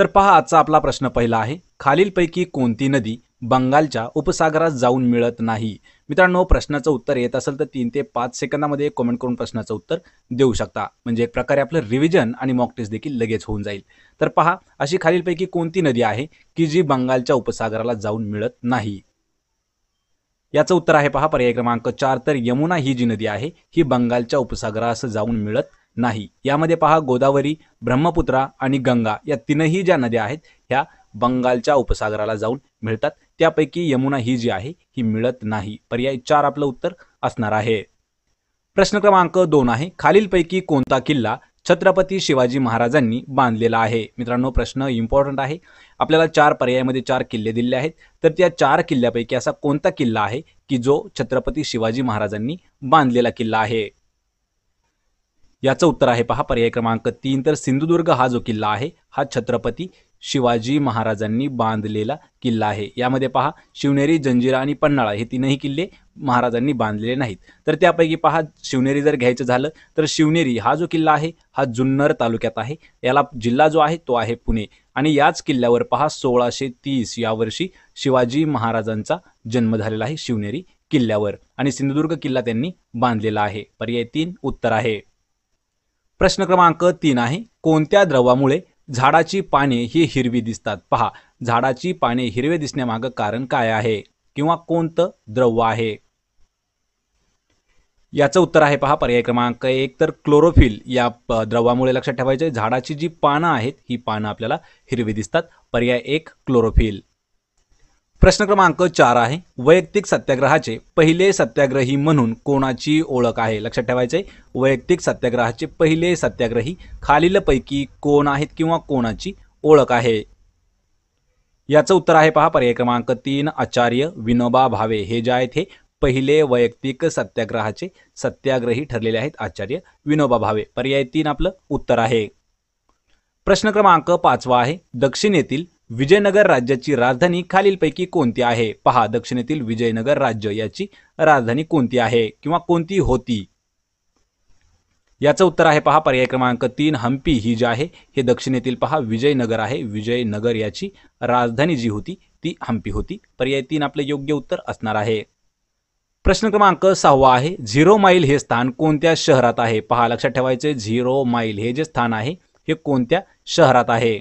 तर पहा आजचा आपला प्रश्न पहिला आहे, खालीलपैकी कोणती नदी बंगालच्या उपसागरात जाऊन मिळत नाही? मित्रांनो, प्रश्नाचं उत्तर येत असेल तर 3 ते 5 सेकंदामध्ये कमेंट करून प्रश्नाचं उत्तर देऊ शकता. म्हणजे एक प्रकारे आपलं रिव्हिजन आणि मॉक टेस्ट देखील लगेच होऊन जाईल. तर पहा, अशी खालीलपैकी कोणती नदी आहे की जी बंगालच्या उपसागराला जाऊन मिळत नाही? याचं उत्तर आहे पहा पर्याय क्रमांक 4. तर यमुना ही जी नदी आहे ही बंगालच्या उपसागरास जाऊन मिळत नाही. यामध्ये पहा गोदावरी, ब्रह्मपुत्रा आणि गंगा या तीनही ज्या नद्या आहेत ह्या बंगालच्या उपसागराला जाऊन मिळतात. त्यापैकी यमुना ही जी आहे ही मिळत नाही. पर्याय 4 आपलं उत्तर असणार आहे. प्रश्न क्रमांक 2 आहे, खालीलपैकी कोणता किल्ला छत्रपती शिवाजी महाराजांनी बांधलेला आहे? मित्रांनो, प्रश्न इम्पॉर्टंट आहे. आपल्याला 4 पर्यायामध्ये 4 किल्ले दिले आहेत. तर त्या 4 किल्ल्यापैकी असा कोणता किल्ला आहे की जो छत्रपती शिवाजी महाराजांनी बांधलेला किल्ला आहे? याचं उत्तर आहे पहा पर्याय क्रमांक 3. तर सिंधुदुर्ग हा जो किल्ला आहे हा छत्रपती शिवाजी महाराजांनी बांधलेला किल्ला आहे. यामध्ये पहा शिवनेरी, जंजिरा आणि पन्हाळा हे तीनही किल्ले महाराजांनी बांधलेले नाहीत. तर त्यापैकी पहा शिवनेरी जर घ्यायचं झालं तर शिवनेरी हा जो किल्ला आहे हा जुन्नर तालुक्यात आहे. याला जिल्हा जो आहे तो आहे पुणे. आणि याच किल्ल्यावर पहा 1630 या वर्षी शिवाजी महाराजांचा जन्म झालेला आहे शिवनेरी किल्ल्यावर. आणि सिंधुदुर्ग किल्ला त्यांनी बांधलेला आहे. पर्याय 3 उत्तर आहे. प्रश्न क्रमांक 3 आहे, कोणत्या द्रवामुळे झाडाची पाने ही हिरवी दिसतात? पहा, झाडाची पाने हिरवे दिसण्यामागं कारण काय आहे किंवा कोणतं द्रव्य आहे? याचं उत्तर आहे पहा पर्याय क्रमांक 1. तर क्लोरोफिल या द्रवामुळे. लक्षात ठेवायचे झाडाची जी पानं आहेत ही पानं आपल्याला हिरवी दिसतात. पर्याय 1 क्लोरोफिल. प्रश्न क्रमांक 4 आहे, वैयक्तिक सत्याग्रहाचे पहिले सत्याग्रही म्हणून कोणाची ओळख आहे? लक्षात ठेवायचे वैयक्तिक सत्याग्रहाचे पहिले सत्याग्रही खालीलपैकी कोण आहेत किंवा कोणाची ओळख आहे? याचं उत्तर आहे पहा पर्याय क्रमांक 3 आचार्य विनोबा भावे. हे जे आहेत हे पहिले वैयक्तिक सत्याग्रहाचे सत्याग्रही ठरलेले आहेत आचार्य विनोबा भावे. पर्याय 3 आपलं उत्तर आहे. प्रश्न क्रमांक 5 आहे, दक्षिणेतील विजयनगर राज्याची राजधानी खालीलपैकी कोणती आहे? पहा, दक्षिणेतील विजयनगर राज्य याची राजधानी कोणती आहे किंवा कोणती होती? याचं उत्तर आहे पहा पर्याय क्रमांक 3 हम्पी. ही जी आहे हे दक्षिणेतील पहा विजयनगर आहे. विजयनगर याची राजधानी जी होती ती हम्पी होती. पर्याय 3 आपलं योग्य उत्तर असणार आहे. प्रश्न क्रमांक 6 आहे, 0 माईल हे स्थान कोणत्या शहरात आहे? पहा, लक्षात ठेवायचे 0 माईल हे जे स्थान आहे हे कोणत्या शहरात आहे?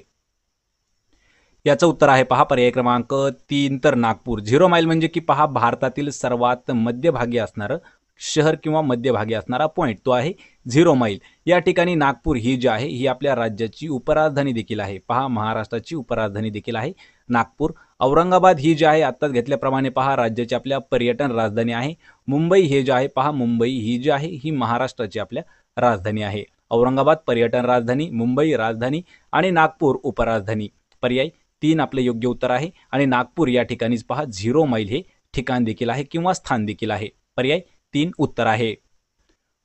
याचं उत्तर आहे पहा पर्याय क्रमांक 3 तर नागपूर. 0 माईल म्हणजे की पहा भारतातील सर्वात मध्यभागी असणारं शहर किंवा मध्यभागी असणारा पॉईंट तो आहे 0 माईल. या ठिकाणी नागपूर ही जी आहे ही आपल्या राज्याची उपराजधानी देखील आहे. पहा, महाराष्ट्राची उपराजधानी देखील आहे नागपूर. औरंगाबाद ही जी आहे आत्ताच घेतल्याप्रमाणे पहा राज्याची आपल्या पर्यटन राजधानी आहे. मुंबई हे जे आहे पहा मुंबई ही जी आहे ही महाराष्ट्राची आपल्या राजधानी आहे. औरंगाबाद पर्यटन राजधानी, मुंबई राजधानी आणि नागपूर उपराजधानी. पर्याय 3 आपलं योग्य उत्तर आहे. आणि नागपूर या ठिकाणीच पहा 0 माईल हे ठिकाण देखील आहे किंवा स्थान देखील आहे. पर्याय 3 उत्तर आहे.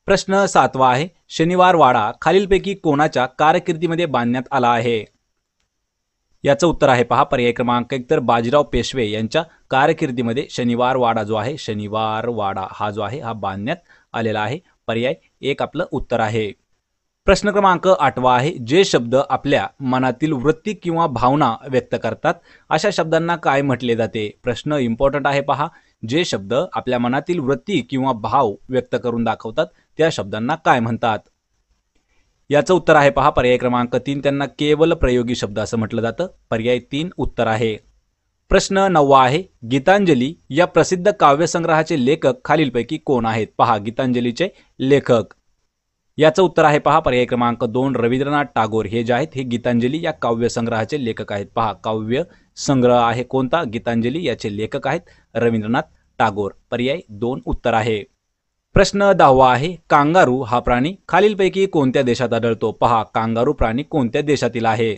प्रश्न 7 आहे, शनिवार वाडा खालीलपैकी कोणाच्या कारकिर्दीमध्ये बांधण्यात आला आहे? याचं उत्तर आहे पहा पर्याय क्रमांक 1 तर बाजीराव पेशवे यांच्या कारकिर्दीमध्ये शनिवार वाडा जो आहे शनिवार वाडा हा जो आहे हा बांधण्यात आलेला आहे. पर्याय 1 आपलं उत्तर आहे. प्रश्न क्रमांक 8 आहे, जे शब्द आपल्या मनातील वृत्ती किंवा भावना व्यक्त करतात अशा शब्दांना काय म्हटले जाते? प्रश्न इम्पॉर्टंट आहे पहा, जे शब्द आपल्या मनातील वृत्ती किंवा भाव व्यक्त करून दाखवतात त्या शब्दांना काय म्हणतात? याचं उत्तर आहे पहा पर्याय क्रमांक 3 त्यांना केवल प्रयोगी शब्द असं म्हटलं जातं. पर्याय 3 उत्तर आहे. प्रश्न 9 आहे, गीतांजली या प्रसिद्ध काव्यसंग्रहाचे लेखक खालीलपैकी कोण आहेत? पहा, गीतांजलीचे लेखक. याचं उत्तर आहे पहा पर्याय क्रमांक 2 रवींद्रनाथ टागोर. हे जे आहेत हे गीतांजली या काव्यसंग्रहाचे लेखक आहेत. पहा, काव्य संग्रह आहे कोणता? गीतांजली. याचे लेखक आहेत रवींद्रनाथ टागोर. पर्याय 2 उत्तर आहे. प्रश्न 10 आहे, कांगारू हा प्राणी खालीलपैकी कोणत्या देशात आढळतो? पहा, कांगारू प्राणी कोणत्या देशातील आहे?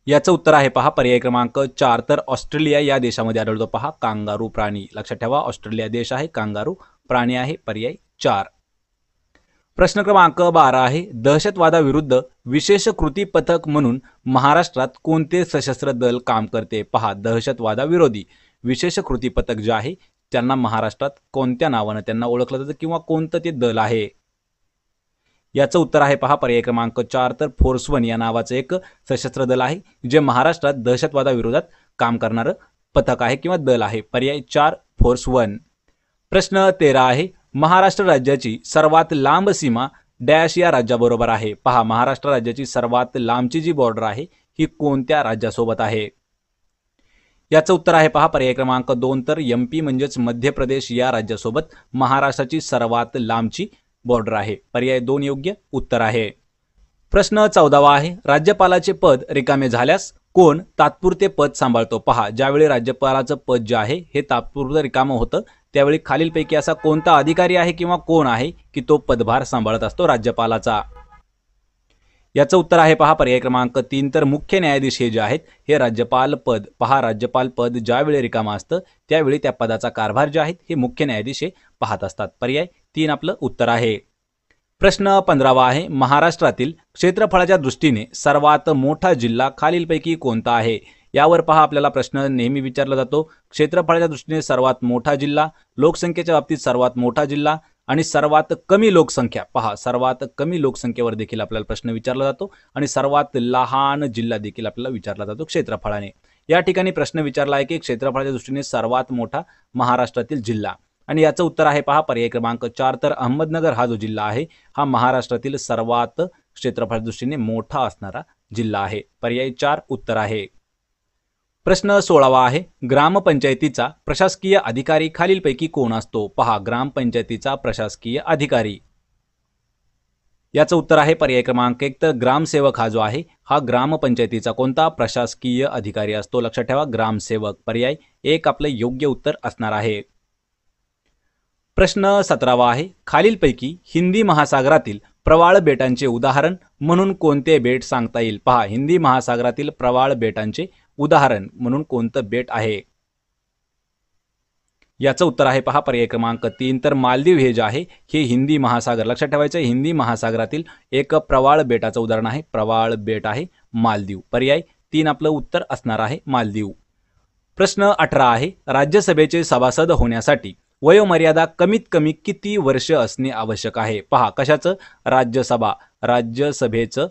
याचं उत्तर आहे पहा पर्याय क्रमांक 4 तर ऑस्ट्रेलिया या देशामध्ये आढळतो. पहा, कांगारू प्राणी. लक्षात ठेवा ऑस्ट्रेलिया देश आहे, कांगारू प्राणी आहे. पर्याय 4. प्रश्न क्रमांक 12 आहे, दहशतवादाविरुद्ध विशेष कृती पथक म्हणून महाराष्ट्रात कोणते सशस्त्र दल काम करते? पहा, दहशतवादाविरोधी विशेष कृती पथक जे आहे त्यांना महाराष्ट्रात कोणत्या नावानं त्यांना ओळखलं जातं किंवा कोणतं ते दल आहे? याचं उत्तर आहे पहा पर्याय क्रमांक 4 तर फोर्स 1 या नावाचं एक सशस्त्र दल आहे जे महाराष्ट्रात दहशतवादाविरोधात काम करणारं पथक आहे किंवा दल आहे. पर्याय 4 फोर्स 1. प्रश्न 13 आहे महाराष्ट्र राज्याची सर्वात लांब सीमा डॅश या राज्याबरोबर आहे. पहा महाराष्ट्र राज्याची सर्वात लांबची जी बॉर्डर आहे ही कोणत्या राज्यासोबत आहे. याचं उत्तर आहे पहा पर्याय क्रमांक 2 तर MP म्हणजेच मध्य प्रदेश या राज्यासोबत महाराष्ट्राची सर्वात लांबची बॉर्डर आहे. पर्याय 2 योग्य उत्तर आहे. प्रश्न 14 आहे राज्यपालाचे पद रिकामे झाल्यास कोण तात्पुरते पद सांभाळतो. पहा ज्यावेळी राज्यपालाचं पद जे आहे हे तात्पुरतं रिकामं होतं त्यावेळी खालीलपैकी असा कोणता अधिकारी आहे किंवा कोण आहे की तो पदभार सांभाळत असतो राज्यपालाचा. याचं उत्तर आहे पहा पर्याय क्रमांक 3 तर मुख्य न्यायाधीश हे जे आहेत हे राज्यपाल पद. पहा राज्यपाल पद ज्यावेळी रिकामं असतं त्यावेळी त्या पदाचा कारभार जे आहेत हे मुख्य न्यायाधीश हे पाहत असतात. पर्याय 3 आपलं उत्तर आहे. प्रश्न 15 आहे महाराष्ट्रातील क्षेत्रफळाच्या दृष्टीने सर्वात मोठा जिल्हा खालीलपैकी कोणता आहे. यावर पहा आपल्याला प्रश्न नेहमी विचारला जातो. क्षेत्रफळाच्या दृष्टीने सर्वात मोठा जिल्हा, लोकसंख्येच्या बाबतीत सर्वात मोठा जिल्हा आणि सर्वात कमी लोकसंख्या. पहा सर्वात कमी लोकसंख्येवर देखील आपल्याला प्रश्न विचारला जातो आणि सर्वात लहान जिल्हा देखील आपल्याला विचारला जातो क्षेत्रफळाने. या ठिकाणी प्रश्न विचारला आहे की क्षेत्रफळाच्या दृष्टीने सर्वात मोठा महाराष्ट्रातील जिल्हा आणि याचं उत्तर आहे पहा पर्याय क्रमांक 4 तर अहमदनगर हा जो जिल्हा आहे हा महाराष्ट्रातील सर्वात क्षेत्रफळाच्या दृष्टीने मोठा असणारा जिल्हा आहे. पर्याय 4 उत्तर आहे. प्रश्न 16 आहे ग्रामपंचायतीचा प्रशासकीय अधिकारी खालीलपैकी कोण असतो. पहा ग्रामपंचायतीचा प्रशासकीय अधिकारी. याचं उत्तर आहे पर्याय क्रमांक 1 तर ग्रामसेवक हा जो आहे हा ग्रामपंचायतीचा कोणता प्रशासकीय अधिकारी असतो. लक्षात ठेवा ग्रामसेवक. पर्याय 1 आपलं योग्य उत्तर असणार आहे. प्रश्न 17 आहे खालीलपैकी हिंदी महासागरातील प्रवाळ बेटांचे उदाहरण म्हणून कोणते बेट सांगता येईल. पहा हिंदी महासागरातील प्रवाळ बेटांचे उदाहरण म्हणून कोणतं बेट आहे. याचं उत्तर आहे पहा पर्याय क्रमांक 3 तर मालदीव हे जे आहे हे हिंदी महासागर. लक्षात ठेवायचं हिंदी महासागरातील एक प्रवाळ बेटाचं उदाहरण आहे. प्रवाळ बेट आहे मालदीव. पर्याय 3 आपलं उत्तर असणार आहे मालदीव. प्रश्न 18 आहे राज्यसभेचे सभासद होण्यासाठी वयोमर्यादा कमीत कमी किती वर्ष असणे आवश्यक आहे. पहा कशाचं राज्यसभेचं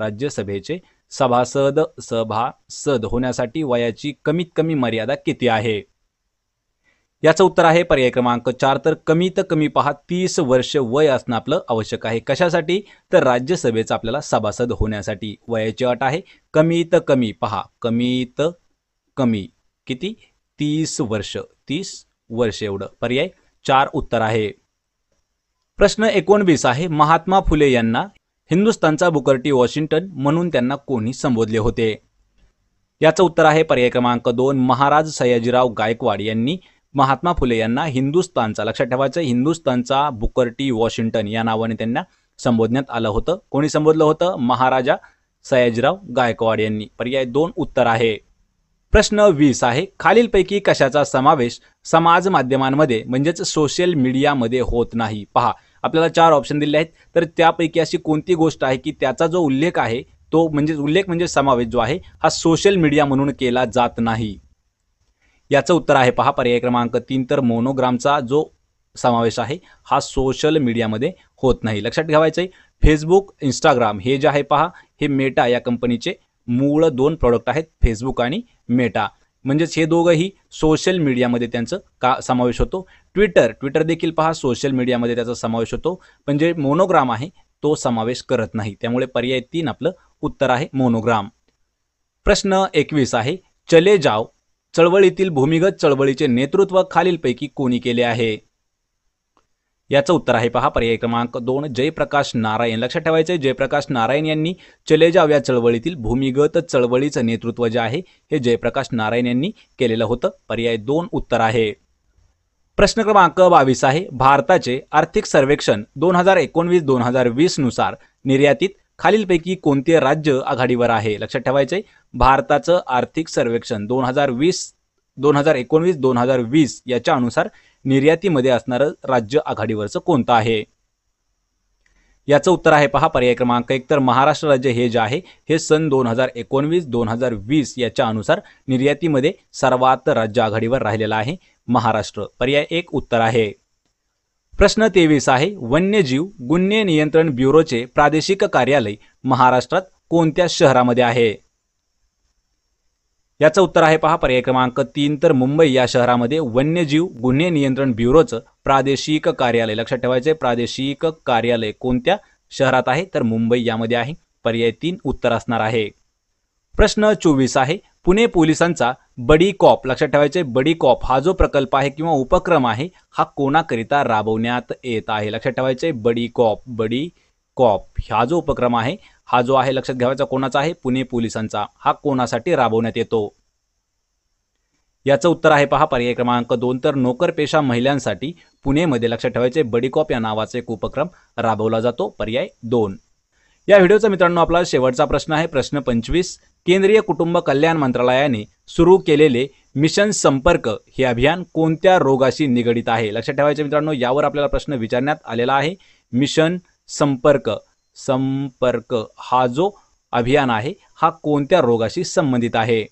राज्यसभेचे सभासद होण्यासाठी वयाची कमीत कमी मर्यादा किती आहे. याचं उत्तर आहे पर्याय क्रमांक 4 तर कमीत कमी पहा 30 वर्ष वय असणं आपलं आवश्यक आहे. कशासाठी तर राज्यसभेचा आपल्याला सभासद होण्यासाठी वयाची अट आहे कमीत कमी. पहा कमीत कमी किती 30 वर्ष एवढं. पर्याय 4 उत्तर आहे. प्रश्न 19 आहे महात्मा फुले यांना हिंदुस्थानचा बुकर टी वॉशिंग्टन म्हणून त्यांना कोणी संबोधले होते. याचं उत्तर आहे पर्याय क्रमांक 2 महाराज सयाजीराव गायकवाड यांनी महात्मा फुले यांना हिंदुस्थानचा लक्षात ठेवायचं हिंदुस्थानचा बुकर टी वॉशिंग्टन या नावाने त्यांना संबोधण्यात आलं होतं. कोणी संबोधलं होतं महाराजा सयाजीराव गायकवाड यांनी. पर्याय 2 उत्तर आहे. प्रश्न 20 आहे खालीलपैकी कशाचा समावेश समाज माध्यमांमध्ये म्हणजेच सोशल मीडियामध्ये होत नाही. पहा आपल्याला 4 ऑप्शन दिले आहेत तर त्यापैकी अशी कोणती गोष्ट आहे की त्याचा जो उल्लेख आहे तो म्हणजे समावेश जो आहे हा सोशल मीडिया म्हणून केला जात नाही. याचं उत्तर आहे पहा पर्याय क्रमांक 3 तर मोनोग्रामचा जो समावेश आहे हा सोशल मीडियामध्ये होत नाही. लक्षात ठेवायचं फेसबुक इंस्टाग्राम हे जे आहे पहा हे मेटा या कंपनीचे मूळ 2 प्रोडक्ट आहेत फेसबुक आणि मेटा. म्हणजेच हे दोघंही सोशल मीडियामध्ये त्यांचं समावेश होतो. ट्विटर देखील पहा सोशल मीडियामध्ये त्याचा समावेश होतो पण जे मोनोग्राम आहे तो समावेश करत नाही. त्यामुळे पर्याय 3 आपलं उत्तर आहे मोनोग्राम. प्रश्न 21 आहे चले जाव चळवळीतील भूमिगत चळवळीचे नेतृत्व खालीलपैकी कोणी केले आहे. याचं उत्तर आहे पहा पर्याय क्रमांक 2 जयप्रकाश नारायण. लक्षात ठेवायचं जयप्रकाश नारायण यांनी चले जाव या चळवळीतील भूमिगत चळवळीचं नेतृत्व जे आहे हे जयप्रकाश नारायण यांनी केलेलं होतं. पर्याय 2 उत्तर आहे. प्रश्न क्रमांक 22 आहे भारताचे आर्थिक सर्वेक्षण 2019-2020 नुसार निर्यातीत खालीलपैकी कोणते राज्य आघाडीवर आहे. लक्षात ठेवायचे भारताचं आर्थिक सर्वेक्षण 2019-2020 याच्या अनुसार निर्यातीमध्ये असणारं राज्य आघाडीवरचं कोणतं आहे. याचं उत्तर आहे पहा पर्याय क्रमांक 1 तर महाराष्ट्र राज्य हे जे आहे हे सन 2019-2020 याच्या अनुसार निर्यातीमध्ये सर्वात राज्य आघाडीवर राहिलेला आहे महाराष्ट्र. पर्याय 1 उत्तर आहे. प्रश्न 23 आहे, वन्यजीव गुन्हे नियंत्रण ब्युरोचे प्रादेशिक कार्यालय महाराष्ट्रात कोणत्या शहरामध्ये आहे? याचं उत्तर आहे पहा पर्याय क्रमांक 3 तर मुंबई या शहरामध्ये वन्यजीव गुन्हे नियंत्रण ब्युरोचं प्रादेशिक कार्यालय, लक्षात ठेवायचे प्रादेशिक कार्यालय कोणत्या शहरात आहे तर मुंबई यामध्ये आहे. पर्याय 3 उत्तर असणार आहे. प्रश्न 24 आहे, पुणे पोलिसांचा बडी कॉप, लक्षात ठेवायचे बडी कॉप हा जो प्रकल्प आहे किंवा उपक्रम आहे हा कोणाकरिता राबवण्यात येत आहे? लक्षात ठेवायचे बडी कॉप हा जो उपक्रम आहे हा जो आहे लक्षात घ्यायचा कोणाचा आहे? पुणे पोलिसांचा. हा कोणासाठी राबवण्यात येतो? याचं उत्तर आहे पहा पर्याय क्रमांक 2 तर नोकरपेशा महिलांसाठी पुणेमध्ये लक्षात ठेवायचे बडी कॉप या नावाचा एक उपक्रम राबवला जातो. पर्याय 2. या व्हिडिओचा मित्रांनो आपला शेवटचा प्रश्न आहे प्रश्न 25. केंद्रीय कुटुंब कल्याण मंत्रालयाने सुरू केलेले मिशन संपर्क हे अभियान कोणत्या रोगाशी निगडित आहे? लक्षात ठेवायचे मित्रांनो यावर आपल्याला प्रश्न विचारण्यात आलेला आहे. मिशन संपर्क हा जो अभियान आहे हा कोणत्या रोगाशी संबंधित आहे?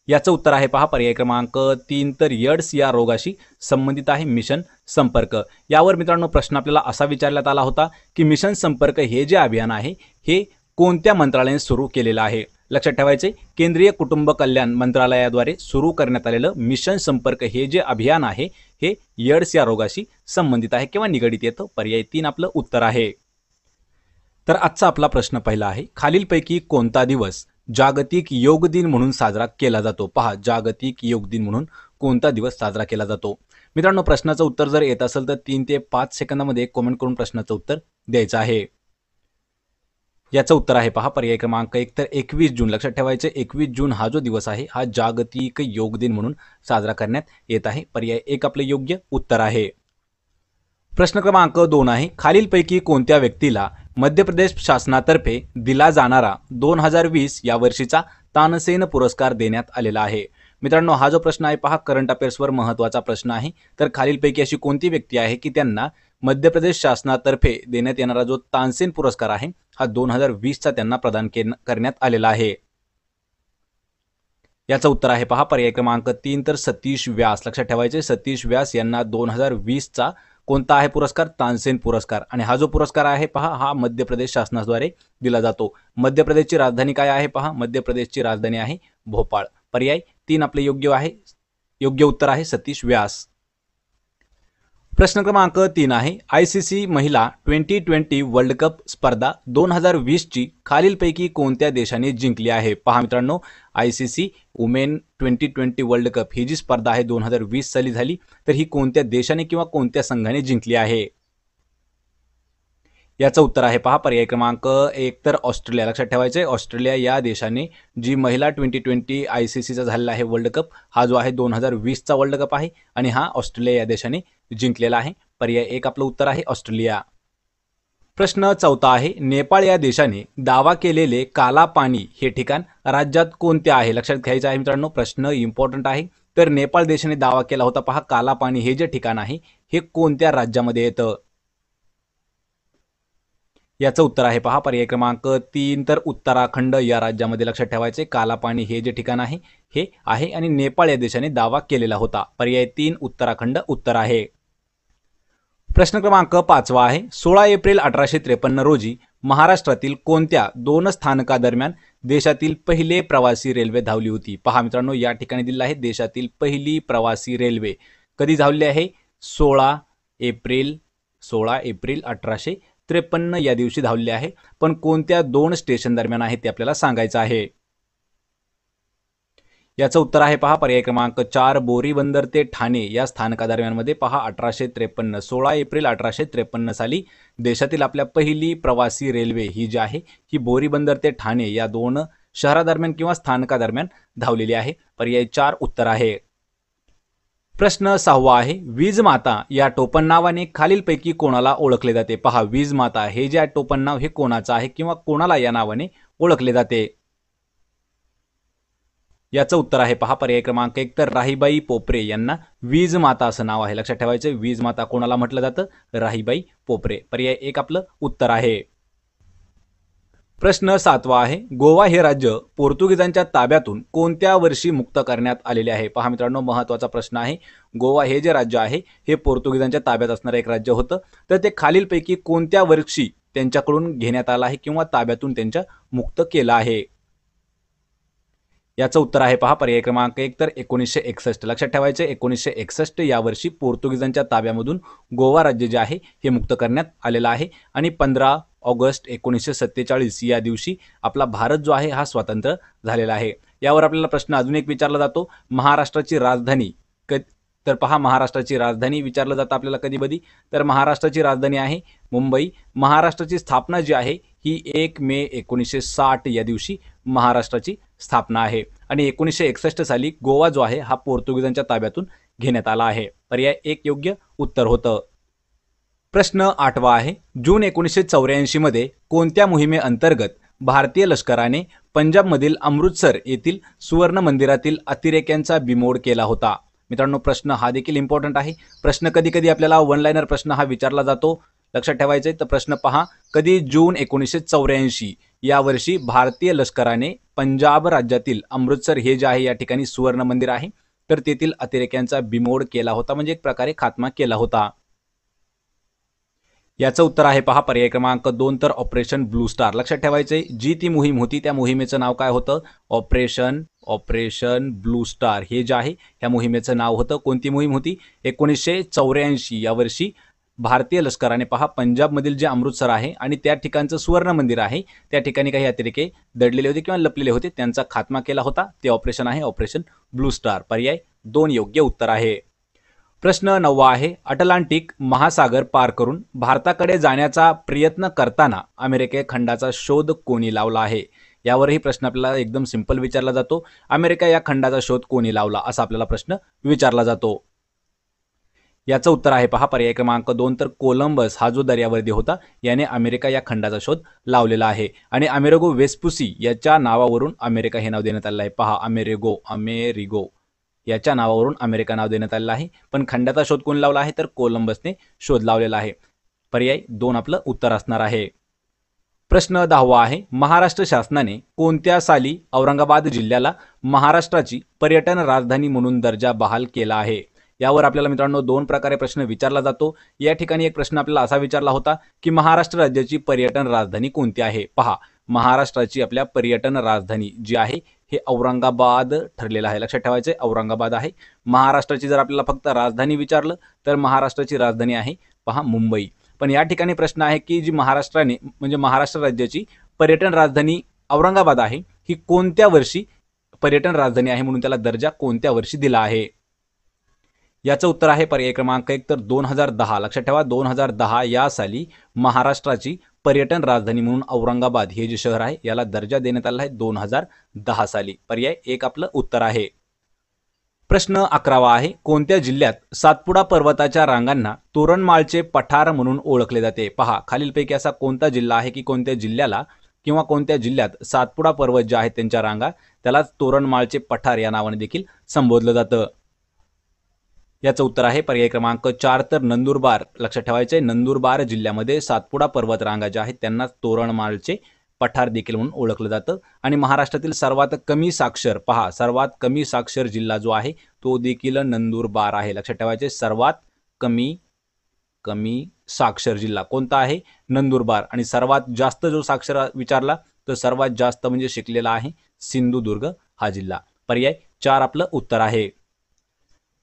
याचं उत्तर आहे पहा पर्याय क्रमांक 3 तर एड्स या रोगाशी संबंधित आहे मिशन संपर्क. यावर मित्रांनो प्रश्न आपल्याला असा विचारण्यात आला होता की मिशन संपर्क हे जे अभियान आहे हे कोणत्या मंत्रालयाने सुरू केलेलं आहे? लक्षात ठेवायचे केंद्रीय कुटुंब कल्याण मंत्रालयाद्वारे सुरू करण्यात आलेलं मिशन संपर्क हे जे अभियान आहे हे एड्स या रोगाशी संबंधित आहे किंवा निगडित येतं. पर्याय 3 आपलं उत्तर आहे. तर आजचा आपला प्रश्न पहिला आहे, खालीलपैकी कोणता दिवस जागतिक योग दिन म्हणून साजरा केला जातो? पहा जागतिक योग दिन म्हणून कोणता दिवस साजरा केला जातो? मित्रांनो प्रश्नाचं उत्तर जर येत असेल तर 3 ते 5 सेकंदामध्ये कमेंट करून प्रश्नाचं उत्तर द्यायचं आहे. याचं उत्तर आहे पहा पर्याय क्रमांक 1 तर 21 जून. लक्षात ठेवायचे 21 जून हा जो दिवस आहे हा जागतिक योग दिन म्हणून साजरा करण्यात येत आहे. पर्याय 1 आपले योग्य उत्तर आहे. प्रश्न क्रमांक 2 आहे, खालीलपैकी कोणत्या व्यक्तीला मध्य प्रदेश शासनातर्फे दिला जाणारा 2020 या वर्षीचा तानसेन पुरस्कार देण्यात आलेला आहे? मित्रांनो हा जो प्रश्न आहे पहा करंट अफेअर्सवर महत्त्वाचा प्रश्न आहे. तर खालीलपैकी अशी कोणती व्यक्ती आहे की त्यांना मध्य प्रदेश शासनातर्फे देण्यात येणारा जो तानसेन पुरस्कार आहे हा 2020चा त्यांना प्रदान करण्यात आलेला आहे? याचं उत्तर आहे पहा पर्याय क्रमांक 3 तर सतीश व्यास. लक्षात ठेवायचे सतीश व्यास यांना 2020चा कोणता आहे पुरस्कार? तानसेन पुरस्कार. आणि हा जो पुरस्कार आहे पहा हा मध्य प्रदेश शासनाद्वारे दिला जातो. मध्य प्रदेशची राजधानी काय आहे पहा? मध्य प्रदेशची राजधानी आहे भोपाळ. पर्याय 3 आपले योग्य उत्तर आहे सतीश व्यास. प्रश्न क्रमांक 3 आहे, ICC महिला 2020 वर्ल्ड कप स्पर्धा 2020 ची खालीलपैकी कोणत्या देशाने जिंकली आहे? पहा मित्रांनो ICC वुमेन 2020 वर्ल्ड कप ही जी स्पर्धा आहे 2020 साली झाली तर ही कोणत्या देशाने किंवा कोणत्या संघाने जिंकली आहे? याचं उत्तर आहे पहा पर्याय क्रमांक 1 तर ऑस्ट्रेलिया. लक्षात ठेवायचे ऑस्ट्रेलिया या देशाने जी महिला 2020 ICCचा झालेला आहे वर्ल्ड कप हा जो आहे 2020चा वर्ल्ड कप आहे आणि हा ऑस्ट्रेलिया या देशाने जिंकलेला आहे. पर्याय 1 आपलं उत्तर आहे ऑस्ट्रेलिया. प्रश्न 4 आहे, नेपाळ या देशाने दावा केलेले काला पाणी हे ठिकाण राज्यात कोणते आहे? लक्षात घ्यायचं आहे मित्रांनो प्रश्न इम्पॉर्टंट आहे. तर नेपाळ देशाने दावा केला होता पहा काला पाणी हे जे ठिकाण आहे हे कोणत्या राज्यामध्ये येतं? याचं उत्तर आहे पहा पर्याय क्रमांक 3 तर उत्तराखंड या राज्यामध्ये. लक्षात ठेवायचे काला पाणी हे जे ठिकाण आहे हे आहे आणि नेपाळ या देशाने दावा केलेला होता. पर्याय 3 उत्तराखंड उत्तर आहे. प्रश्न क्रमांक 5 आहे, 16 एप्रिल 1853 रोजी महाराष्ट्रातील कोणत्या 2 स्थानकादरम्यान देशातील पहिले प्रवासी रेल्वे धावली होती? पहा मित्रांनो या ठिकाणी दिलेलं आहे देशातील पहिली प्रवासी रेल्वे कधी धावली आहे? 16 एप्रिल 1853 या दिवशी धावली आहे. पण कोणत्या 2 स्टेशन दरम्यान आहे ते आपल्याला सांगायचं आहे. याचं उत्तर आहे पहा पर्याय क्रमांक 4 बोरीबंदर ते ठाणे या स्थानकादरम्यान मध्ये पहा 1853 16 एप्रिल 1853 साली देशातील आपल्या पहिली प्रवासी रेल्वे ही जी आहे ही बोरीबंदर ते ठाणे या 2 शहरादरम्यान किंवा स्थानकादरम्यान धावलेली आहे. पर्याय 4 उत्तर आहे. प्रश्न 6 आहे, वीज माता या टोपण नावाने खालीलपैकी कोणाला ओळखले जाते? पहा वीज माता हे जे टोपण नाव हे कोणाचं आहे किंवा कोणाला या नावाने ओळखले जाते? याचं उत्तर आहे पहा पर्याय क्रमांक 1 तर राहीबाई पोपरे यांना वीज माता असं नाव आहे. लक्षात ठेवायचे वीज माता कोणाला म्हटलं जातं? राहीबाई पोपरे. पर्याय 1 आपलं उत्तर आहे. प्रश्न 7वा आहे, गोवा हे राज्य पोर्तुगीजांच्या ताब्यातून कोणत्या वर्षी मुक्त करण्यात आलेले आहे? पहा मित्रांनो, महत्त्वाचा प्रश्न आहे. गोवा हे जे राज्य आहे हे पोर्तुगीजांच्या ताब्यात असणारं एक राज्य होतं. तर ते खालीलपैकी कोणत्या वर्षी त्यांच्याकडून घेण्यात आलं आहे किंवा ताब्यातून त्यांच्या मुक्त केलं आहे? याचं उत्तर आहे पहा पर्याय क्रमांक 1 तर 1961. लक्षात ठेवायचे 1961 या वर्षी पोर्तुगीजांच्या ताब्यामधून गोवा राज्य जे आहे हे मुक्त करण्यात आलेलं आहे आणि 15 ऑगस्ट 1947 या दिवशी आपला भारत जो आहे हा स्वतंत्र झालेला आहे. यावर आपल्याला प्रश्न अजून एक विचारला जातो, महाराष्ट्राची राजधानी तर पहा महाराष्ट्राची राजधानी विचारलं जातं आपल्याला कधी तर महाराष्ट्राची राजधानी आहे मुंबई. महाराष्ट्राची स्थापना जी आहे ही 1 मे 1960 या दिवशी महाराष्ट्राची स्थापना आहे आणि 1961 साली गोवा जो आहे हा पोर्तुगीजांच्या ताब्यातून घेण्यात आला आहे. पर्याय 1 योग्य उत्तर होतं. प्रश्न 8वा आहे, जून 1984 मध्ये कोणत्या मोहिमेअंतर्गत भारतीय लष्कराने पंजाबमधील अमृतसर येथील सुवर्ण मंदिरातील अतिरेक्यांचा बिमोड केला होता? मित्रांनो, प्रश्न हा देखील इम्पॉर्टंट आहे. प्रश्न कधी आपल्याला वन लाइनर प्रश्न हा विचारला जातो. लक्षात ठेवायचे तर प्रश्न पहा, कधी जून 1984 या वर्षी भारतीय लष्कराने पंजाब राज्यातील अमृतसर हे जे आहे या ठिकाणी सुवर्ण मंदिर आहे तर तेथील अतिरेक्यांचा बिमोड केला होता, म्हणजे एक प्रकारे खात्मा केला होता. याचं उत्तर आहे पहा पर्याय क्रमांक 2 तर ऑपरेशन ब्लू स्टार. लक्षात ठेवायचे जी ती मोहीम होती त्या मोहिमेचं नाव काय होतं? ऑपरेशन ब्लू स्टार हे जे आहे ह्या मोहिमेचं नाव होतं. कोणती मोहीम होती? 1984 या वर्षी भारतीय लष्कराने पहा पंजाबमधील जे अमृतसर आहे आणि त्या ठिकाणचं सुवर्ण मंदिर आहे त्या ठिकाणी काही अतिरेकी दडलेले होते किंवा लपलेले होते, त्यांचा खात्मा केला होता. ते ऑपरेशन आहे ऑपरेशन ब्लू स्टार. पर्याय 2 योग्य उत्तर आहे. प्रश्न 9वा आहे, अटलांटिक महासागर पार करून भारताकडे जाण्याचा प्रयत्न करताना अमेरिका खंडाचा शोध कोणी लावला आहे? यावरही प्रश्न आपल्याला एकदम सिंपल विचारला जातो. अमेरिका या खंडाचा शोध कोणी लावला असा आपल्याला प्रश्न विचारला जातो. याचं उत्तर आहे पहा पर्याय क्रमांक 2 तर कोलंबस हा जो दर्यावर्दी होता याने अमेरिका या खंडाचा शोध लावलेला आहे आणि अमेरिगो वेस्पुसी याच्या नावावरून अमेरिका हे नाव देण्यात आलेलं आहे. पहा अमेरिगो याच्या नावावरून अमेरिका नाव देण्यात आलेलं आहे, पण खंडाचा शोध कोण लावला आहे तर कोलंबसने शोध लावलेला आहे. पर्याय 2 आपलं उत्तर असणार आहे. प्रश्न 10वा आहे, महाराष्ट्र शासनाने कोणत्या साली औरंगाबाद जिल्ह्याला महाराष्ट्राची पर्यटन राजधानी म्हणून दर्जा बहाल केला आहे? यावर आपल्याला मित्रांनो 2 प्रकारे प्रश्न विचारला जातो. या ठिकाणी एक प्रश्न आपल्याला असा विचारला होता की महाराष्ट्र राज्याची पर्यटन राजधानी कोणती आहे? पहा महाराष्ट्राची आपल्या पर्यटन राजधानी जी आहे हे औरंगाबाद ठरलेलं आहे. लक्षात ठेवायचे औरंगाबाद आहे. महाराष्ट्राची जर आपल्याला फक्त राजधानी विचारलं तर महाराष्ट्राची राजधानी आहे पहा मुंबई. पण या ठिकाणी प्रश्न आहे की जी महाराष्ट्राने म्हणजे महाराष्ट्र राज्याची पर्यटन राजधानी औरंगाबाद आहे ही कोणत्या वर्षी पर्यटन राजधानी आहे म्हणून त्याला दर्जा कोणत्या वर्षी दिला आहे? याचं उत्तर आहे पर्याय क्रमांक 1 तर 2010. लक्षात ठेवा 2010 या साली महाराष्ट्राची पर्यटन राजधानी म्हणून औरंगाबाद हे जे शहर आहे याला दर्जा देण्यात आला आहे 2010 साली. पर्याय 1 आपलं उत्तर आहे. प्रश्न 11वा आहे, कोणत्या जिल्ह्यात सातपुडा पर्वताच्या रांगांना तोरणमाळचे पठार म्हणून ओळखले जाते? पहा खालीलपैकी असा कोणता जिल्हा आहे की कोणत्या जिल्ह्याला किंवा कोणत्या जिल्ह्यात सातपुडा पर्वत जे आहेत त्यांच्या रांगा त्याला तोरणमाळचे पठार या नावाने देखील संबोधलं जातं? याचं उत्तर आहे पर्याय क्रमांक 4 तर नंदुरबार. लक्षात ठेवायचे नंदुरबार जिल्ह्यामध्ये सातपुडा पर्वत रांगा ज्या आहेत त्यांना तोरणमाळचे पठार देखील म्हणून ओळखलं जातं. आणि महाराष्ट्रातील सर्वात कमी साक्षर पहा सर्वात कमी साक्षर जिल्हा जो आहे तो देखील नंदुरबार आहे. लक्षात ठेवायचे सर्वात कमी साक्षर जिल्हा कोणता आहे? नंदुरबार. आणि सर्वात जास्त जो साक्षर विचारला तर सर्वात जास्त म्हणजे शिकलेला आहे सिंधुदुर्ग हा जिल्हा. पर्याय 4 आपलं उत्तर आहे.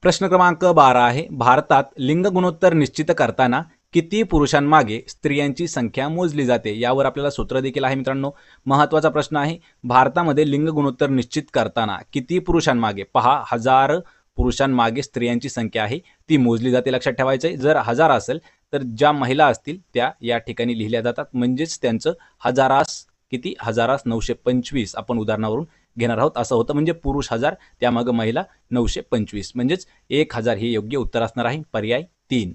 प्रश्न क्रमांक 12 आहे, भारतात लिंग गुणोत्तर निश्चित करताना किती पुरुषांमागे स्त्रियांची संख्या मोजली जाते? यावर आपल्याला सूत्र देखील आहे मित्रांनो. महत्त्वाचा प्रश्न आहे, भारतामध्ये लिंग गुणोत्तर निश्चित करताना किती पुरुषांमागे? पहा 1000 पुरुषांमागे स्त्रियांची संख्या आहे ती मोजली जाते. लक्षात ठेवायचे जर 1000 असेल तर ज्या महिला असतील त्या या ठिकाणी लिहिल्या जातात, म्हणजेच त्यांचं हजारास किती? हजारास 925 आपण उदाहरणावरून घेणार आहोत. असं होतं म्हणजे पुरुष 1000 त्यामागे महिला 925 म्हणजेच 1000 हे योग्य उत्तर असणार आहे. पर्याय 3.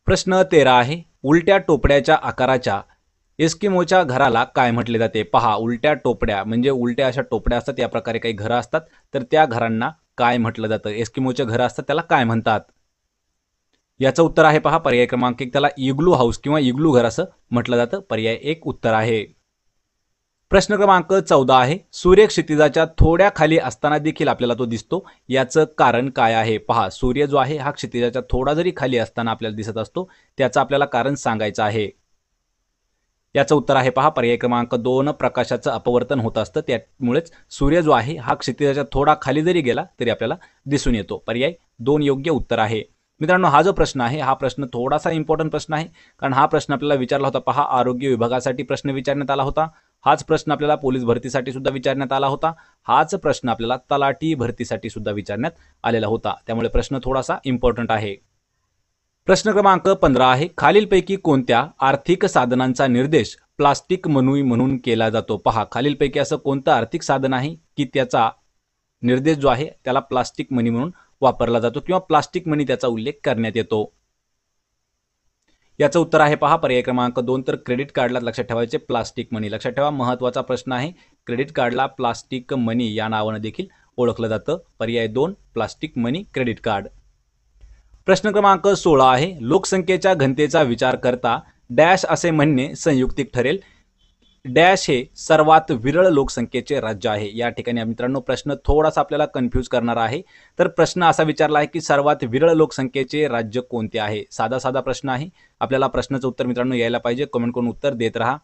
प्रश्न 13 आहे, उलट्या टोपड्याच्या आकाराच्या एस्किमोच्या घराला काय म्हटले जाते? पहा उलट्या टोपड्या म्हणजे उलट्या अशा टोपड्या असतात या प्रकारे काही घरं असतात तर त्या घरांना काय म्हटलं जातं? एस्किमोचे घरं असतात त्याला काय म्हणतात? याचं उत्तर आहे पहा पर्याय क्रमांक 1 त्याला इग्लू हाऊस किंवा इग्लू घर असं म्हटलं जातं. पर्याय 1 उत्तर आहे. प्रश्न क्रमांक 14 आहे, सूर्य क्षितिजाच्या थोड्या खाली असताना देखील आपल्याला तो दिसतो, याचं कारण काय आहे? पहा, सूर्य जो आहे हा क्षितिजाच्या थोडा जरी खाली असताना आपल्याला दिसत असतो, त्याचं आपल्याला कारण सांगायचं आहे. याचं उत्तर आहे पहा पर्याय क्रमांक 2, प्रकाशाचं अपवर्तन होत असतं, त्यामुळेच सूर्य जो आहे हा क्षितिजाच्या थोडा खाली जरी गेला तरी आपल्याला दिसून येतो. पर्याय 2 योग्य उत्तर आहे. मित्रांनो, हा जो प्रश्न आहे हा प्रश्न थोडासा इम्पॉर्टंट प्रश्न आहे, कारण हा प्रश्न आपल्याला विचारला होता. पहा, आरोग्य विभागासाठी प्रश्न विचारण्यात आला होता. हाच प्रश्न आपल्याला पोलीस भरतीसाठी सुद्धा विचारण्यात आला होता. हाच प्रश्न आपल्याला तलाठी भरतीसाठी सुद्धा विचारण्यात आलेला होता. त्यामुळे प्रश्न थोडासा इम्पॉर्टंट आहे. प्रश्न क्रमांक 15 आहे, खालीलपैकी कोणत्या आर्थिक साधनांचा निर्देश प्लास्टिक मनी म्हणून केला जातो? पहा, खालीलपैकी असं कोणतं आर्थिक साधन आहे की त्याचा निर्देश जो आहे त्याला प्लास्टिक मनी म्हणून वापरला जातो किंवा प्लास्टिक मनी त्याचा उल्लेख करण्यात येतो? याचं उत्तर आहे पहा पर्याय क्रमांक 2, तर क्रेडिट कार्डला लक्षात ठेवायचे प्लास्टिक मनी. लक्षात ठेवा, महत्त्वाचा प्रश्न आहे. क्रेडिट कार्डला प्लास्टिक मनी या नावाने देखील ओळखलं जातं. पर्याय 2, प्लास्टिक मनी क्रेडिट कार्ड. प्रश्न क्रमांक 16 आहे, लोकसंख्येच्या घनतेचा विचार करता डॅश असे म्हणणे संयुक्तिक ठरेल. डॅश हे सर्वात विरळ लोकसंख्येचे राज्य आहे. या ठिकाणी मित्रांनो प्रश्न थोडासा आपल्याला कन्फ्यूज करणार आहे. तर प्रश्न असा विचारला आहे की सर्वात विरळ लोकसंख्येचे राज्य कोणते आहे? साधा साधा प्रश्न आहे. आपल्याला प्रश्नाचं उत्तर मित्रांनो यायला पाहिजे. कमेंट करून उत्तर देत राहा.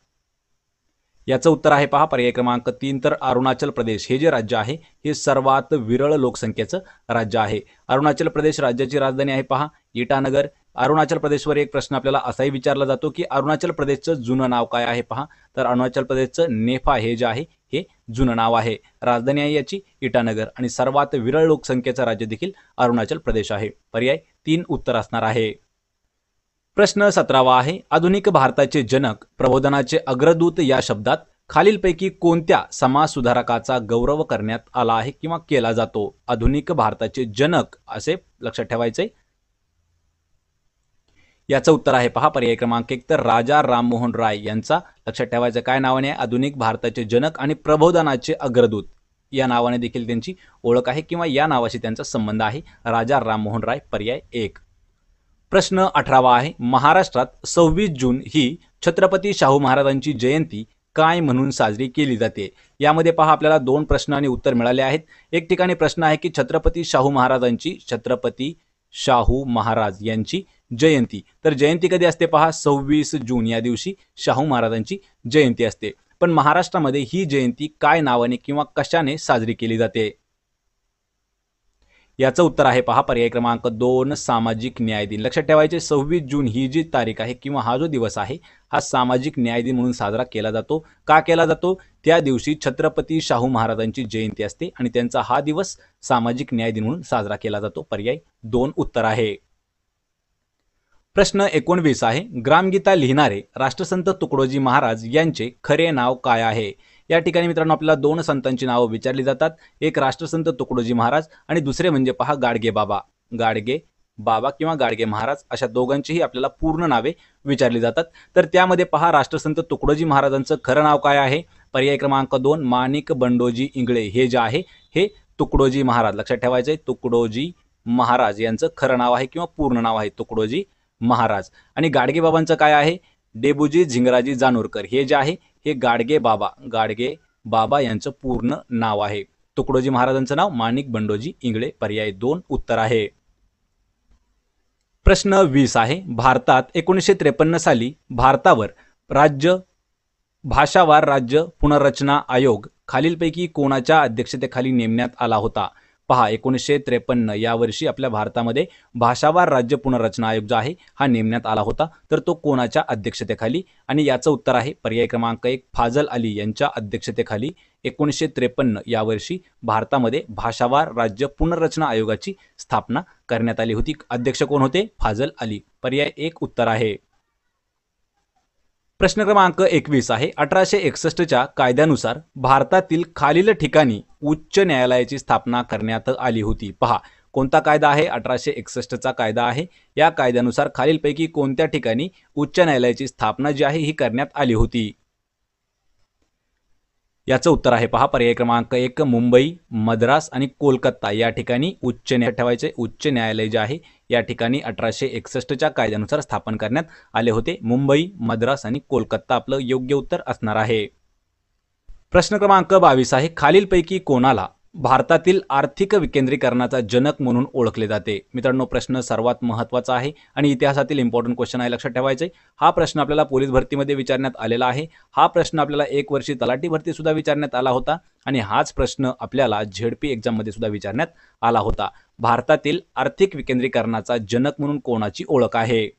याचं उत्तर आहे पहा पर्याय क्रमांक 3, तर अरुणाचल प्रदेश हे जे राज्य आहे हे सर्वात विरळ लोकसंख्येचं राज्य आहे. अरुणाचल प्रदेश राज्याची राजधानी आहे पहा इटानगर. अरुणाचल प्रदेशवर एक प्रश्न आपल्याला असाही विचारला जातो की अरुणाचल प्रदेशचं जुनं नाव काय आहे? पहा, तर अरुणाचल प्रदेशचं नेफा हे जे आहे हे जुनं नाव आहे. राजधानी आहे याची इटानगर आणि सर्वात विरळ लोकसंख्येचं राज्य देखील अरुणाचल प्रदेश आहे. पर्याय 3 उत्तर असणार आहे. प्रश्न 17 आहे, आधुनिक भारताचे जनक, प्रबोधनाचे अग्रदूत या शब्दात खालीलपैकी कोणत्या समाजसुधारकाचा गौरव करण्यात आला आहे किंवा केला जातो? आधुनिक भारताचे जनक असे लक्षात ठेवायचे. याचं उत्तर आहे पहा पर्याय क्रमांक 1, तर राजा राममोहन राय यांचा लक्षात ठेवायचं काय नावाने आहे? आधुनिक भारताचे जनक आणि प्रबोधनाचे अग्रदूत या नावाने देखील त्यांची ओळख आहे किंवा या नावाशी त्यांचा संबंध आहे. राजा राममोहन राय. पर्याय 1. प्रश्न 18 आहे, महाराष्ट्रात 26 जून ही छत्रपती शाहू महाराजांची जयंती काय म्हणून साजरी केली जाते? यामध्ये पहा आपल्याला 2 प्रश्न आणि उत्तर मिळाले आहेत. एक ठिकाणी प्रश्न आहे की छत्रपती शाहू महाराज यांची जयंती, तर जयंती कधी असते? पहा 26 जून या दिवशी शाहू महाराजांची जयंती असते. पण महाराष्ट्रामध्ये ही जयंती काय नावाने किंवा कशाने साजरी केली जाते? याचं उत्तर आहे पहा पर्याय क्रमांक 2, सामाजिक न्याय दिन. लक्षात ठेवायचे 26 जून ही जी तारीख आहे किंवा हा जो दिवस आहे हा सामाजिक न्याय दिन म्हणून साजरा केला जातो. का केला जातो? त्या दिवशी छत्रपती शाहू महाराजांची जयंती असते आणि त्यांचा हा दिवस सामाजिक न्याय दिन म्हणून साजरा केला जातो. पर्याय 2 उत्तर आहे. प्रश्न 19 आहे, ग्रामगीता लिहिणारे राष्ट्रसंत तुकडोजी महाराज यांचे खरे नाव काय आहे? या ठिकाणी मित्रांनो आपल्याला 2 संतांची नावं विचारली जातात. एक राष्ट्रसंत तुकडोजी महाराज आणि दुसरे म्हणजे पहा गाडगे बाबा. गाडगे बाबा किंवा गाडगे महाराज अशा दोघांचीही आपल्याला पूर्ण नावे विचारली जातात. तर त्यामध्ये पहा राष्ट्रसंत तुकडोजी महाराजांचं खरं नाव काय आहे? पर्याय क्रमांक 2, माणिक बंडोजी इंगळे हे जे आहे हे तुकडोजी महाराज. लक्षात ठेवायचे तुकडोजी महाराज यांचं खरं नाव आहे किंवा पूर्ण नाव आहे तुकडोजी महाराज. आणि गाडगे बाबांचं काय आहे? डेबूजी झिंगराजी जानोरकर हे जे आहे हे गाडगे बाबा यांचं पूर्ण नाव आहे. तुकडोजी महाराजांचं नाव माणिक बंडोजी इंगळे. पर्याय 2 उत्तर आहे. प्रश्न 20 आहे, भारतात 1953 साली भारतावर भाषावार राज्य पुनर्रचना आयोग खालीलपैकी कोणाच्या अध्यक्षतेखाली नेमण्यात आला होता? पहा 1953 या वर्षी आपल्या भारतामध्ये भाषावार राज्य पुनर्रचना आयोग जो आहे हा नेमण्यात आला होता. तर तो कोणाच्या अध्यक्षतेखाली? आणि याचं उत्तर आहे पर्याय क्रमांक 1, फाजल अली यांच्या अध्यक्षतेखाली 1953 या वर्षी भारतामध्ये भाषावार राज्य पुनर्रचना आयोगाची स्थापना करण्यात आली होती. अध्यक्ष कोण होते? फाजल अली. पर्याय 1 उत्तर आहे. प्रश्न क्रमांक 21 आहे, 1861च्या कायद्यानुसार भारतातील खालील ठिकाणी उच्च न्यायालयाची स्थापना करण्यात आली होती. पहा कोणता कायदा आहे? 1861चा कायदा आहे. या कायद्यानुसार खालीलपैकी कोणत्या ठिकाणी उच्च न्यायालयाची स्थापना जी आहे ही करण्यात आली होती? याचं उत्तर आहे पहा पर्याय क्रमांक 1, मुंबई, मद्रास आणि कोलकाता या ठिकाणी उच्च न्यायालय जे आहे या ठिकाणी 1861च्या कायद्यानुसार स्थापन करण्यात आले होते. मुंबई, मद्रास आणि कोलकाता आपलं योग्य उत्तर असणार आहे. प्रश्न क्रमांक 22 आहे, खालीलपैकी कोणाला भारतातील आर्थिक विकेंद्रीकरणाचा जनक म्हणून ओळखले जाते? मित्रांनो, प्रश्न सर्वात महत्त्वाचा आहे आणि इतिहासातील इम्पॉर्टंट क्वेश्चन आहे, लक्षात ठेवायचे. हा प्रश्न आपल्याला पोलीस भरतीमध्ये विचारण्यात आलेला आहे. हा प्रश्न आपल्याला 1 वर्षी तलाठी भरती सुद्धा विचारण्यात आला होता आणि हाच प्रश्न आपल्याला झेडपी एक्झाममध्ये सुद्धा विचारण्यात आला होता. भारतातील आर्थिक विकेंद्रीकरणाचा जनक म्हणून कोणाची ओळख आहे?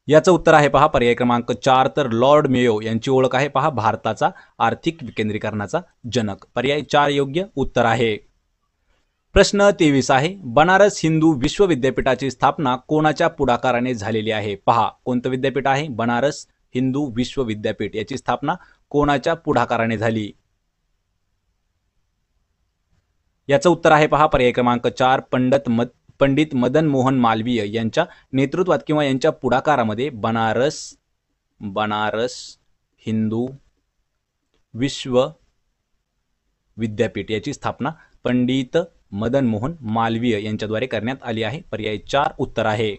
याचं उत्तर आहे पहा पर्याय क्रमांक 4, तर लॉर्ड मेयो यांची ओळख आहे पहा भारताचा आर्थिक विकेंद्रीकरणाचा जनक. पर्याय 4 योग्य उत्तर आहे. प्रश्न 23 आहे, बनारस हिंदू विश्वविद्यापीठाची स्थापना कोणाच्या पुढाकाराने झालेली आहे? पहा, कोणतं विद्यापीठ आहे? बनारस हिंदू विश्वविद्यापीठ. याची स्थापना कोणाच्या पुढाकाराने झाली? याचं उत्तर आहे पहा पर्याय क्रमांक 4, पंडित मदन मोहन मालवीय यांच्या नेतृत्वात किंवा यांच्या पुढाकारामध्ये बनारस हिंदू विश्वविद्यापीठ याची स्थापना पंडित मदन मोहन मालवीय यांच्याद्वारे करण्यात आली आहे. पर्याय 4 उत्तर आहे.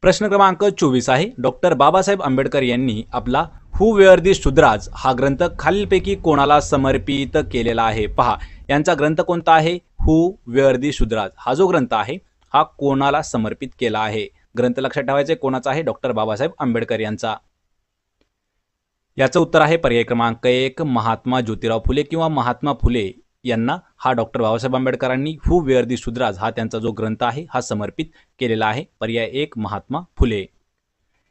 प्रश्न क्रमांक 24 आहे, डॉक्टर बाबासाहेब आंबेडकर यांनी आपला हू वेअर दी शूद्राज हा ग्रंथ खालीलपैकी कोणाला समर्पित केलेला आहे? पहा, यांचा ग्रंथ कोणता आहे? हू वेअर दी शूद्राज हा जो ग्रंथ आहे हा कोणाला समर्पित केला आहे? ग्रंथ लक्षात ठेवायचे कोणाचा आहे? डॉक्टर बाबासाहेब आंबेडकर यांचा. याचं उत्तर आहे पर्याय क्रमांक 1, महात्मा ज्योतिराव फुले किंवा महात्मा फुले यांना हा डॉक्टर बाबासाहेब आंबेडकरांनी हू वेअर दी शूद्राज हा त्यांचा जो ग्रंथ आहे हा समर्पित केलेला आहे. पर्याय 1 महात्मा फुले.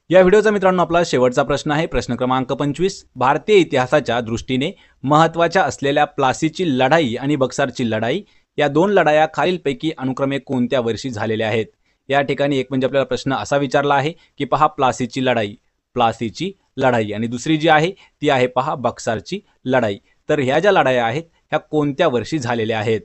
या व्हिडिओचा मित्रांनो आपला शेवटचा प्रश्न आहे, प्रश्न क्रमांक 25. भारतीय इतिहासाच्या दृष्टीने महत्त्वाच्या असलेल्या प्लासीची लढाई आणि बक्सरची लढाई या 2 लढाया खालीलपैकी अनुक्रमे कोणत्या वर्षी झालेल्या आहेत? या ठिकाणी एक म्हणजे आपल्याला प्रश्न असा विचारला आहे की पहा प्लासीची लढाई आणि दुसरी जी आहे ती आहे पहा बक्सरची लढाई. तर ह्या ज्या लढाया आहेत ह्या कोणत्या वर्षी झालेल्या आहेत?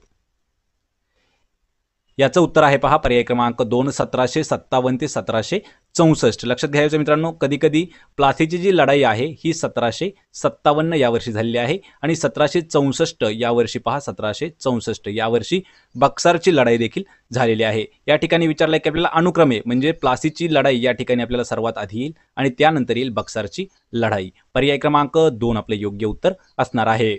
याचं उत्तर आहे पहा पर्याय क्रमांक 2, 1757 ते 1764. लक्षात घ्यायचं मित्रांनो, कधी कधी प्लासीची जी लढाई आहे ही 1757 या वर्षी झालेली आहे आणि 1764 या वर्षी पहा 1764 या वर्षी बक्सरची लढाई देखील झालेली आहे. या ठिकाणी विचारलंय की आपल्याला अनुक्रमे म्हणजे प्लासीची लढाई या ठिकाणी आपल्याला सर्वात आधी येईल आणि त्यानंतर येईल बक्सरची लढाई. पर्याय क्रमांक 2 आपले योग्य उत्तर असणार आहे.